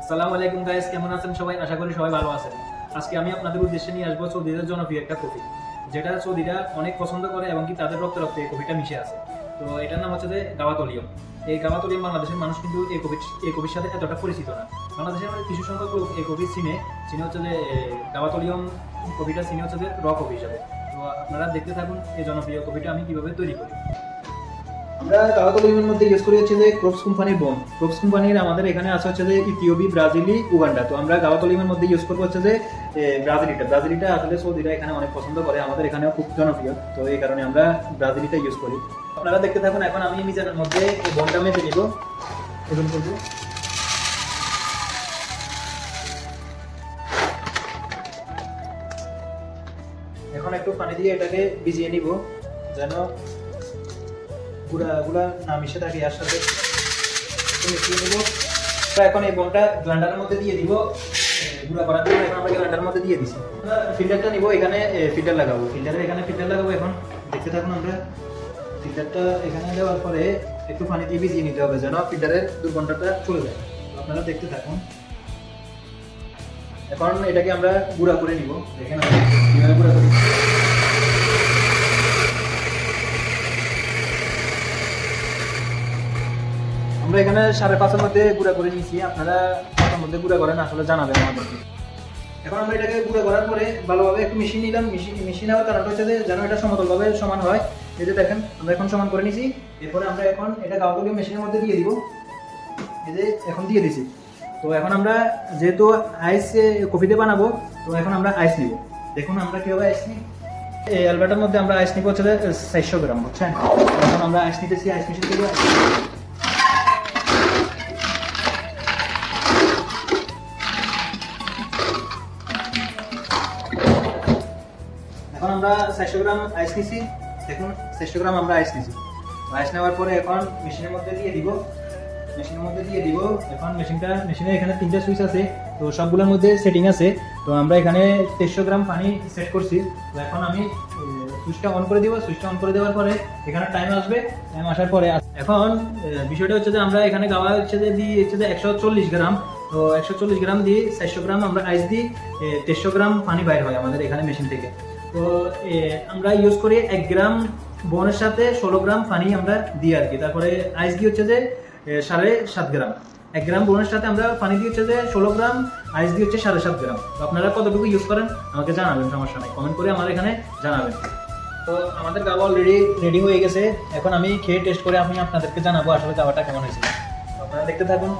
আসসালামু আলাইকুম গাইস, কেমন আছেন সবাই? আশা করি সবাই ভালো আছেন। আজকে আমি আপনাদের উদ্দেশ্যে নিয়ে আসবো সৌদিদের জনপ্রিয় একটা কফি, যেটা সৌদিরা অনেক পছন্দ করে এবং কি তাদের রক্তে রক্তে এই কফিটা মিশে আছে। তো এটার নাম হচ্ছে যে গাওয়াত অলিয়ম। এই গাওয়াত অলিয়ম বাংলাদেশের মানুষ কিন্তু এই কফির সাথে এতটা পরিচিত না। বাংলাদেশের কিছু সংখ্যক লোক এই কফি চিনে হচ্ছে যে গাওয়াত অলিয়ম কফিটা চিনে হচ্ছে যে র কফি হিসাবে। তো আপনারা দেখতে থাকুন এই জনপ্রিয় কফিটা আমি কিভাবে তৈরি করি। আমরা গাওয়াত অলিয়মের মধ্যে ইউজ করি হচ্ছে যে ক্রপস কোম্পানির বোন। ক্রপস কোম্পানির আমাদের এখানে আছে হচ্ছে যে ইথিওপি, ব্রাজিলি, উগান্ডা। তো আমরা গাওয়াত অলিয়মের মধ্যে ইউজ করবো হচ্ছে যে ব্রাজিলিটা আসলে সৌদিরা এখানে অনেক পছন্দ করে, আমাদের এখানেও খুব জনপ্রিয়। তো এই কারণে আমরা ব্রাজিলিটা ইউজ করি। আপনারা দেখতে থাকুন। এখন আমি মিজানের মধ্যে এই বোনটা মেপে নিব। এরকম করবো। এখন একটু পানি দিয়ে এটাকে ভিজিয়ে নিব যেন গুঁড়াগুলা না মিশে থাকে এর সাথে। মিশিয়ে নেব। এখন এই বোনটা গ্রাইন্ডারের মধ্যে দিয়ে দিব গুঁড়া করার জন্য। এখন আমরা গ্রাইন্ডারের মধ্যে দিয়ে দিচ্ছি। ফিল্টারটা নিব, এখানে ফিল্টার লাগাবো। ফিল্টার লাগাবো। এখন দেখতে থাকুন। আমরা ফিল্টারটা এখানে দেওয়ার পরে একটু পানি দিয়ে ভিজিয়ে নিতে হবে যেন ফিল্টারের দুর্গন্ধটা চলে যায়। আপনারা দেখতে থাকুন। এখন এটাকে আমরা গুঁড়া করে নিব। দেখেন আমরা কিভাবে গুঁড়া করি। আমরা এখানে 5.5-এর মধ্যে গুঁড়া করে নিয়েছি। আপনারা কতর মধ্যে গুঁড়া করেন আসলে জানাবেন আমাদেরকে। এখন আমরা এটাকে গুঁড়া করার পরে ভালোভাবে একটু মিশিয়ে নিলাম। মিশিয়ে নেওয়ার কারণটা হচ্ছে যে যেন এটা সমতলভাবে সমান হয়। এই যে দেখেন আমরা এখন সমান করে নিয়েছি। এরপরে আমরা এখন এটা গাওয়াত অলিয়ম মেশিনের মধ্যে দিয়ে দিব। এই যে এখন দিয়ে দিছি। তো এখন আমরা যেহেতু আইস কফিতে বানাবো, তো এখন আমরা আইস নিব। দেখুন আমরা কীভাবে আইস নিই। এই অ্যালবাটার মধ্যে আমরা আইস নিব হচ্ছে 400 গ্রাম, বুঝছেন? এখন আমরা আইস নিতেছি। আইস মেশিন থেকে এখন আমরা 400 গ্রাম আইস নিছি। দেখুন 400 গ্রাম আমরা আইস নিছি। আইস নেওয়ার পরে এখন মেশিনের মধ্যে দিয়ে দিব। এখন মেশিনে এখানে 3টা সুইচ আছে। তো সবগুলোর মধ্যে সেটিং আছে। তো আমরা এখানে 300 গ্রাম পানি সেট করছি। তো এখন আমি সুইচটা অন করে দিব। সুইচটা অন করে দেওয়ার পরে এখানে টাইম আসবে। টাইম আসার পরে এখন বিষয়টা হচ্ছে যে আমরা এখানে গাওয়া হচ্ছে যে 140 গ্রাম। তো 140 গ্রাম দিয়ে 400 গ্রাম আমরা আইস দিই। 300 গ্রাম পানি বাইর হয় আমাদের এখানে মেশিন থেকে। তো আমরা ইউজ করি 1 গ্রাম বোনের সাথে 16 গ্রাম পানি আমরা দিই আর কি। তারপরে আইস দিয়ে হচ্ছে যে 7.5 গ্রাম। 1 গ্রাম বোনের সাথে আমরা পানি দিয়ে হচ্ছে যে 16 গ্রাম, আইস দিয়ে হচ্ছে 7.5 গ্রাম। তো আপনারা কতটুকু ইউজ করেন আমাকে জানাবেন, সমস্যা নাই, কমেন্ট করে আমার এখানে জানাবেন। তো আমাদের গাওয়া অলরেডি রেডি হয়ে গেছে। এখন আমি খেয়ে টেস্ট করে আমি আপনাদেরকে জানাবো আসলে গাওয়াটা কেমন হয়েছে। আপনারা দেখতে থাকুন।